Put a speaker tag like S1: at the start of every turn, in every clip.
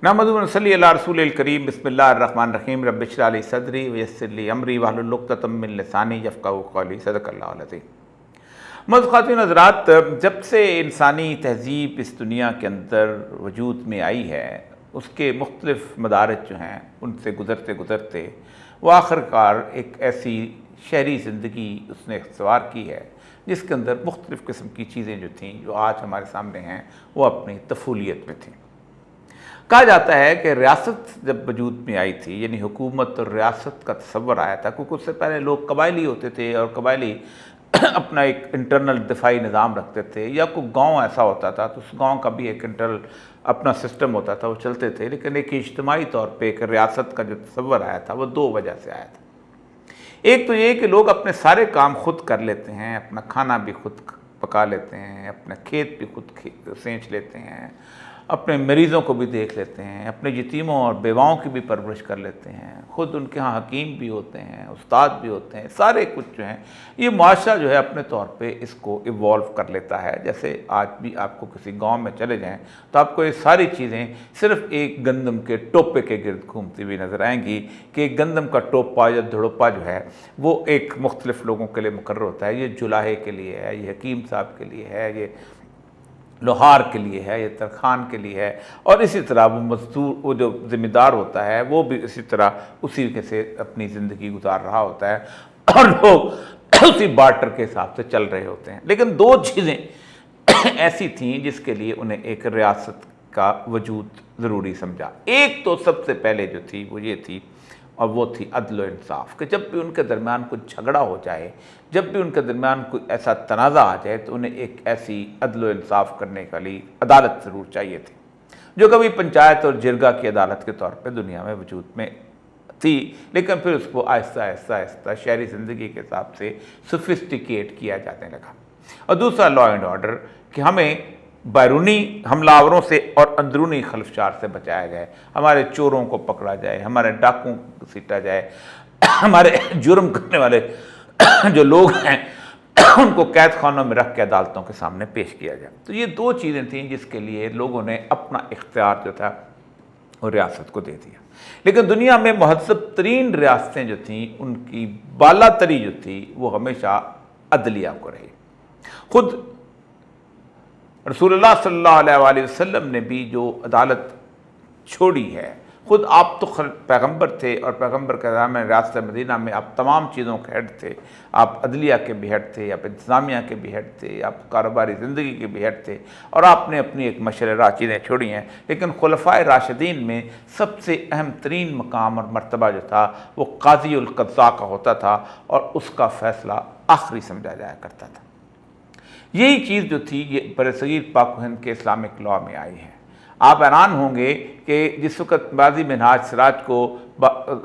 S1: नहमदुहु व नसल्ली अला रसूलिल करीम बिस्मिल्लाहिर्रहमानिर्रहीम रब्बि इश्रह ली सदरी वयस्सिर ली अमरी वहलुल उक़दतम मिन लिसानी यफ़क़हू क़ौली सदक़ल्लाहुल अज़ीम। मोअज़्ज़ज़ ख़वातीन हज़रात, जब से इंसानी तहज़ीब इस दुनिया के अंदर वजूद में आई है, उसके मुख्तलिफ़ मदारिज जो हैं उनसे गुज़रते गुज़रते वो आखिरकार एक ऐसी शहरी ज़िंदगी उसने इख्तियार की है जिसके अंदर मुख्तलिफ़ किस्म की चीज़ें जो थीं, जो आज हमारे सामने हैं, वो अपनी तफूलियत में थीं। कहा जाता है कि रियासत जब वजूद में आई थी, यानी हुकूमत और रियासत का तसव्वुर आया था, क्योंकि उससे पहले लोग कबायली होते थे और कबायली अपना एक इंटरनल दिफाई निज़ाम रखते थे, या कोई गांव ऐसा होता था तो उस गांव का भी एक इंटरनल अपना सिस्टम होता था, वो चलते थे। लेकिन एक इज्तिमाई तौर पे एक रियासत का जो तसव्वुर आया था वो दो वजह से आया था। एक तो ये कि लोग अपने सारे काम खुद कर लेते हैं, अपना खाना भी खुद पका लेते हैं, अपना खेत भी खुद सेंच लेते हैं, अपने मरीज़ों को भी देख लेते हैं, अपने यतीमों और बेवाओं की भी परवरिश कर लेते हैं, ख़ुद उनके यहाँ हकीम भी होते हैं, उस्ताद भी होते हैं, सारे कुछ जो हैं ये मुआशरा जो है अपने तौर पे इसको इवॉल्व कर लेता है। जैसे आज भी आपको किसी गांव में चले जाएं तो आपको ये सारी चीज़ें सिर्फ़ एक गंदम के टोपे के गिर्द घूमती हुई नज़र आएंगी कि एक गंदम का टोपा या धड़ोपा जो है वो एक मुख्तलिफ़ लोगों के लिए मुकर्रर होता है। ये जुलाहे के लिए है, ये हकीम साहब के लिए है, ये लोहार के लिए है, ये तरखान के लिए है, और इसी तरह वो मजदूर, वो जो ज़िम्मेदार होता है वो भी इसी तरह उसी के से अपनी ज़िंदगी गुजार रहा होता है और लोग उसी बार्टर के हिसाब से चल रहे होते हैं। लेकिन दो चीज़ें ऐसी थीं जिसके लिए उन्हें एक रियासत का वजूद ज़रूरी समझा। एक तो सबसे पहले जो थी वो ये थी, और वो थी अदल व इंसाफ, कि जब भी उनके दरमियान कुछ झगड़ा हो जाए, जब भी उनके दरमियान कोई ऐसा तनाज़ा आ जाए तो उन्हें एक ऐसी अदल व इंसाफ करने के लिए अदालत ज़रूर चाहिए थी, जो कभी पंचायत और जिरगा की अदालत के तौर पे दुनिया में वजूद में थी, लेकिन फिर उसको आहिस्ता आहिस्ता आहिस्ता शहरी ज़िंदगी के हिसाब से सोफिस्टिकेट किया जाने लगा। और दूसरा लॉ एंड ऑर्डर, कि हमें बैरूनी हमलावरों से और अंदरूनी खलफशार से बचाया जाए, हमारे चोरों को पकड़ा जाए, हमारे डाकुओं को सीटा जाए, हमारे जुर्म करने वाले जो लोग हैं उनको कैद खानों में रख के अदालतों के सामने पेश किया जाए। तो ये दो चीज़ें थीं जिसके लिए लोगों ने अपना इख्तियार जो था वो रियासत को दे दिया। लेकिन दुनिया में महज़्ज़ब तरीन रियासतें जो थीं उनकी बाला तरी जो थी वो हमेशा अदलिया को रही। खुद रसूलुल्लाह सल्लल्लाहु अलैहि वसल्लम ने भी जो अदालत छोड़ी है, ख़ुद आप तो पैगंबर थे और पैगंबर के ज़माने में रियासत मदीना में आप तमाम चीज़ों के हेड थे, आप अदलिया के भी हेड थे, आप इंतज़ामिया के भी हेड थे, आप कारोबारी ज़िंदगी के भी हेड थे, और आपने अपनी एक मशररा चीज़ें छोड़ी हैं। लेकिन खुलफ़ाए राशिदीन में सबसे अहम तरीन मकाम और मर्तबा जो था वो काज़ी उल क़ज़ा का होता था, और उसका फ़ैसला आखिरी समझा जाया करता था। यही चीज़ जो थी ये बरसगीर पाक व हिंद के इस्लामिक लॉ में आई है। आप हैरान होंगे कि जिस वक़्त बाज़ी मिनहाज सिराज को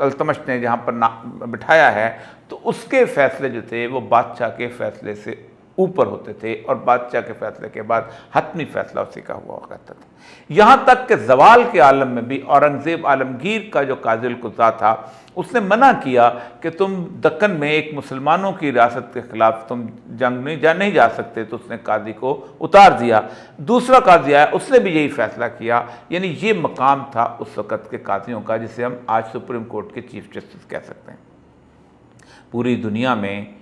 S1: अल्तमश ने जहाँ पर बिठाया है तो उसके फ़ैसले जो थे वो बादशाह के फ़ैसले से ऊपर होते थे, और बादशाह के फ़ैसले के बाद हतमी फ़ैसला उसी का हुआ करता था। यहाँ तक कि ज़वाल के आलम में भी औरंगज़ेब आलमगीर का जो काज़िल कुज़ा था उसने मना किया कि तुम दक्कन में एक मुसलमानों की रियासत के ख़िलाफ़ तुम जंग में नहीं जा सकते, तो उसने काजी को उतार दिया। दूसरा काजी आया, उसने भी यही फ़ैसला किया। यानी ये मकाम था उस वक़्त के काजियों का, जिसे हम आज सुप्रीम कोर्ट के चीफ जस्टिस कह सकते हैं। पूरी दुनिया में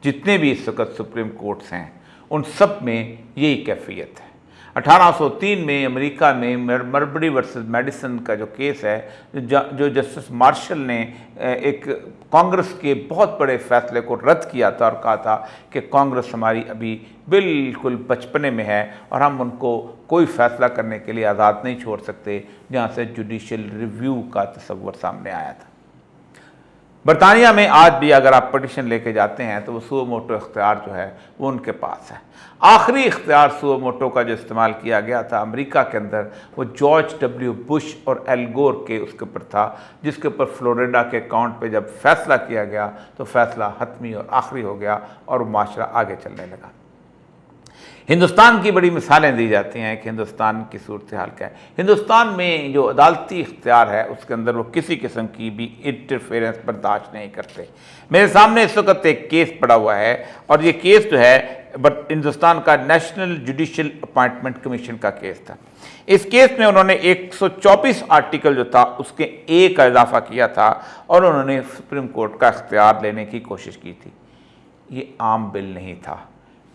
S1: जितने भी इस वक्त सुप्रीम कोर्ट्स हैं उन सब में यही कैफियत है। 1803 में अमेरिका में मरबरी वर्सेस मेडिसन का जो केस है, जो जस्टिस मार्शल ने एक कांग्रेस के बहुत बड़े फैसले को रद्द किया था और कहा था कि कांग्रेस हमारी अभी बिल्कुल बचपने में है और हम उनको कोई फ़ैसला करने के लिए आज़ाद नहीं छोड़ सकते, जहाँ से जुडिशल रिव्यू का तस्वर सामने आया था। बरतानिया में आज भी अगर आप पटिशन लेके जाते हैं तो वो सुओ मोटो इख्तियार जो है वो उनके पास है। आखिरी इख्तियार सुओ मोटो का जो इस्तेमाल किया गया था अमेरिका के अंदर वो जॉर्ज डब्ल्यू बुश और एल गोर के उसके ऊपर था, जिसके ऊपर फ्लोरिडा के अकाउंट पे जब फैसला किया गया तो फैसला हतमी और आखिरी हो गया और माशरा आगे चलने लगा। हिंदुस्तान की बड़ी मिसालें दी जाती हैं कि हिंदुस्तान की सूरत हाल क्या है। हिंदुस्तान में जो अदालती इख्तियार है उसके अंदर वो किसी किस्म की भी इंटरफेरेंस बर्दाश्त नहीं करते। मेरे सामने इस वक्त एक केस पड़ा हुआ है और ये केस जो है बट हिंदुस्तान का नेशनल जुडिशियल अपॉइंटमेंट कमीशन का केस था। इस केस में उन्होंने 124 आर्टिकल जो था उसके एक का इजाफा किया था और उन्होंने सुप्रीम कोर्ट का इख्तियार लेने की कोशिश की थी। ये आम बिल नहीं था,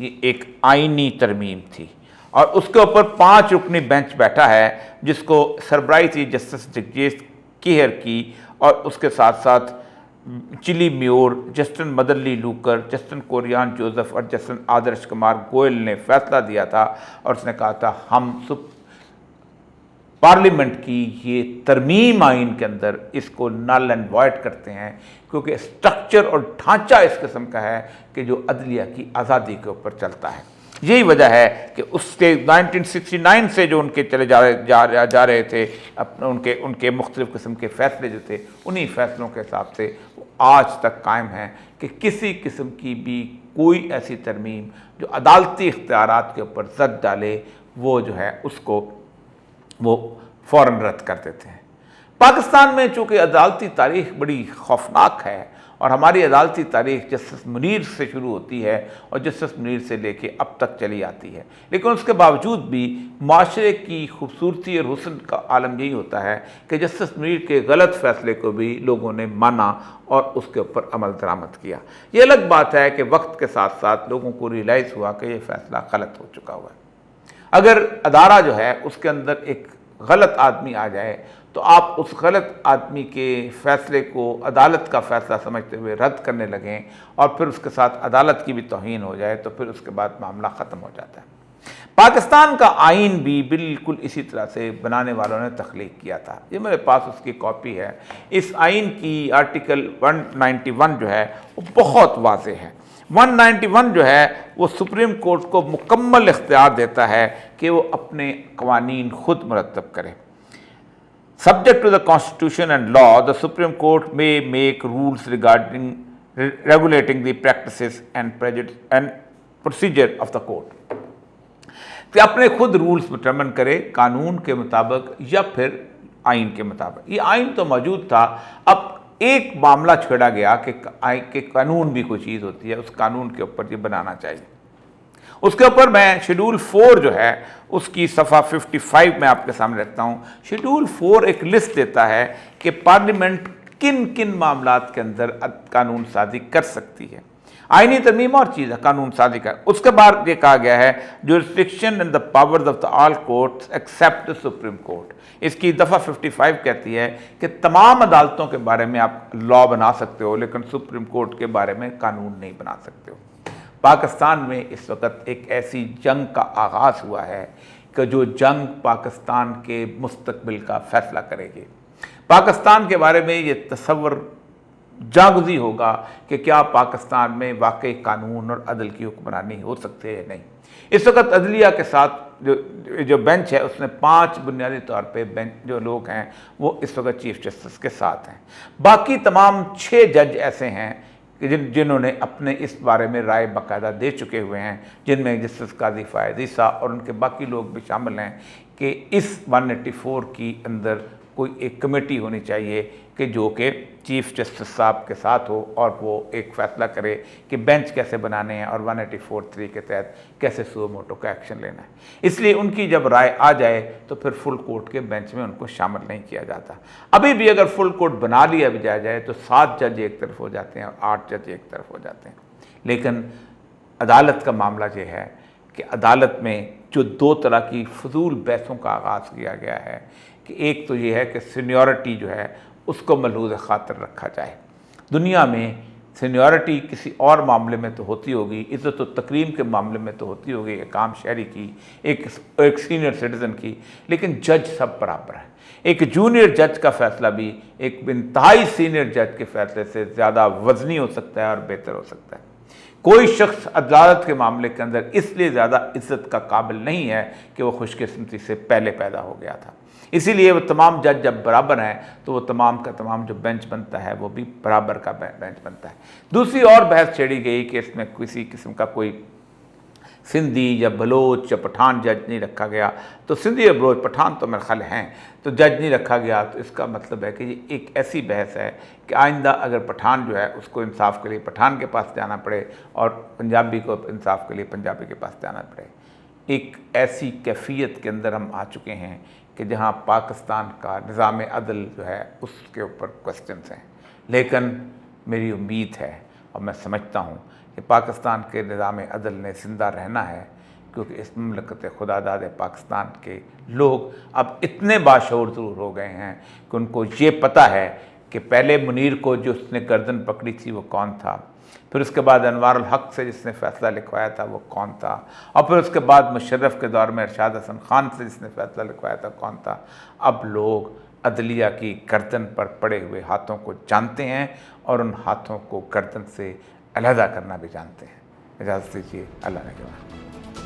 S1: ये एक आईनी तरमीम थी और उसके ऊपर 5 रुकनी बेंच बैठा है जिसको सरबराही थी जस्टिस जगजीत केहर की और उसके साथ साथ Chelameswar, justice Madan Lokur, justice Kurian Joseph और जस्टिस आदर्श कुमार गोयल ने फैसला दिया था और उसने कहा था हम पार्लियामेंट की ये तरमीम आइन के अंदर इसको नल एंड वॉइड करते हैं क्योंकि स्ट्रक्चर और ढांचा इस किस्म का है कि जो अदलिया की आज़ादी के ऊपर चलता है। यही वजह है कि उसके 1969 से जो उनके चले जा रहे थे उनके मुख्तलिफ़ किस्म के फ़ैसले जो थे उन्हीं फ़ैसलों के हिसाब से वो आज तक कायम हैं कि किसी किस्म की भी कोई ऐसी तरमीम जो अदालती इख्तियारात के ऊपर ज़द डाले वो जो है उसको वो फ़ौरन रद्द कर देते हैं। पाकिस्तान में चूँकि अदालती तारीख़ बड़ी खौफनाक है और हमारी अदालती तारीख़ जस्टिस मुनीर से शुरू होती है और जस्टिस मुनीर से लेके अब तक चली आती है, लेकिन उसके बावजूद भी माशरे की खूबसूरती और हुस्न का आलम यही होता है कि जस्टिस मुनीर के गलत फ़ैसले को भी लोगों ने माना और उसके ऊपर अमल दरामद किया। ये अलग बात है कि वक्त के साथ साथ लोगों को रियलाइज़ हुआ कि ये फ़ैसला गलत हो चुका हुआ है। अगर अदारा जो है उसके अंदर एक गलत आदमी आ जाए तो आप उस गलत आदमी के फ़ैसले को अदालत का फ़ैसला समझते हुए रद्द करने लगें और फिर उसके साथ अदालत की भी तौहीन हो जाए तो फिर उसके बाद मामला ख़त्म हो जाता है। पाकिस्तान का आइन भी बिल्कुल इसी तरह से बनाने वालों ने तख्लीक किया था। ये मेरे पास उसकी कॉपी है। इस आइन की आर्टिकल 191 जो है वो बहुत वाज़ेह है। 191 जो है वो सुप्रीम कोर्ट को मुकम्मल इख्तियार देता है कि वो अपने कवानीन खुद मुरतब करे। Subject to the Constitution and law, the Supreme Court may make rules regulating the practices and procedure of the court. कि अपने खुद रूल्स डिटरमिन करे कानून के मुताबिक या फिर आइन के मुताबिक। ये आइन तो मौजूद था, अब एक मामला छेड़ा गया कि कानून भी कोई चीज़ होती है, उस कानून के ऊपर ये बनाना चाहिए। उसके ऊपर मैं शेड्यूल 4 जो है उसकी सफ़ा 55 में आपके सामने रखता हूँ। शेड्यूल 4 एक लिस्ट देता है कि पार्लियामेंट किन किन मामलात के अंदर कानून साजी कर सकती है। आईनी तरमीम और चीज़ है, कानून साजी कर। उसके बाद ये कहा गया है jurisdiction and the powers of the all courts except the supreme court. इसकी दफ़ा 55 कहती है कि तमाम अदालतों के बारे में आप लॉ बना सकते हो लेकिन सुप्रीम कोर्ट के बारे में कानून नहीं बना सकते हो। पाकिस्तान में इस वक्त एक ऐसी जंग का आगाज़ हुआ है कि जो जंग पाकिस्तान के मुस्तकबिल का फ़ैसला करेगी। पाकिस्तान के बारे में ये तसव्वुर जागज़ी होगा कि क्या पाकिस्तान में वाकई कानून और अदल की हुक्मरानी हो सकती है या नहीं। इस वक्त अदलिया के साथ जो बेंच है उसमें 5 बुनियादी तौर पे बेंच जो लोग हैं वो इस वक्त चीफ जस्टिस के साथ हैं। बाकी तमाम 6 जज ऐसे हैं कि जिन्होंने अपने इस बारे में राय बाकायदा दे चुके हुए हैं, जिनमें जस्टिस काजी फ़ायद ईसा और उनके बाकी लोग भी शामिल हैं कि इस 184 की अंदर कोई एक कमेटी होनी चाहिए कि जो कि चीफ जस्टिस साहब के साथ हो और वो एक फ़ैसला करे कि बेंच कैसे बनाने हैं और 184(3) के तहत कैसे सुओ मोटो का एक्शन लेना है। इसलिए उनकी जब राय आ जाए तो फिर फुल कोर्ट के बेंच में उनको शामिल नहीं किया जाता। अभी भी अगर फुल कोर्ट बना लिया भी जाए तो 7 जज एक तरफ हो जाते हैं और 8 जज एक तरफ हो जाते हैं। लेकिन अदालत का मामला ये है कि अदालत में जो 2 तरह की फजूल बहसों का आगाज़ किया गया है कि एक तो ये है कि सीनियरिटी जो है उसको मलहूज़ खातिर रखा जाए। दुनिया में सीनियरिटी किसी और मामले में तो होती होगी, इज़्ज़त व तकरीम के मामले में तो होती होगी एक आम शहरी की, एक सीनियर सिटीज़न की, लेकिन जज सब बराबर है। एक जूनियर जज का फ़ैसला भी एक इंतहाई सीनियर जज के फ़ैसले से ज़्यादा वज़नी हो सकता है और बेहतर हो सकता है। कोई शख्स अदालत के मामले के अंदर इसलिए ज़्यादा इज़्ज़त का काबिल नहीं है कि वो खुशकिस्मती से पहले पैदा हो गया था। इसीलिए वो तमाम जज जब बराबर हैं तो वो तमाम का तमाम जो बेंच बनता है वो भी बराबर का बेंच बनता है। दूसरी और बहस छेड़ी गई कि इसमें किसी किस्म का कोई सिंधी या बलोच या पठान जज नहीं रखा गया, तो सिंधी या बलोच पठान तो मेरे ख्याल हैं, तो जज नहीं रखा गया, तो इसका मतलब है कि ये एक ऐसी बहस है कि आइंदा अगर पठान जो है उसको इंसाफ के लिए पठान के पास जाना पड़े और पंजाबी को इंसाफ के लिए पंजाबी के पास जाना पड़े। एक ऐसी कैफियत के अंदर हम आ चुके हैं कि जहाँ पाकिस्तान का निज़ाम अदल जो है उसके ऊपर क्वेश्चंस हैं। लेकिन मेरी उम्मीद है और मैं समझता हूँ कि पाकिस्तान के निज़ाम अदल ने ज़िंदा रहना है, क्योंकि इस ममलकत खुदादाद पाकिस्तान के लोग अब इतने बाशऊर ज़रूर हो गए हैं कि उनको ये पता है कि पहले मुनीर को जो उसने गर्दन पकड़ी थी वो कौन था, फिर उसके बाद अनवारुल हक से जिसने फ़ैसला लिखवाया था वो कौन था, और फिर उसके बाद मुशर्रफ के दौर में इरशाद हसन खान से जिसने फ़ैसला लिखवाया था कौन था। अब लोग अदलिया की गर्दन पर पड़े हुए हाथों को जानते हैं और उन हाथों को गर्दन से अलहदा करना भी जानते हैं। इजाज़त दीजिए, अल्लाह ने के बाद।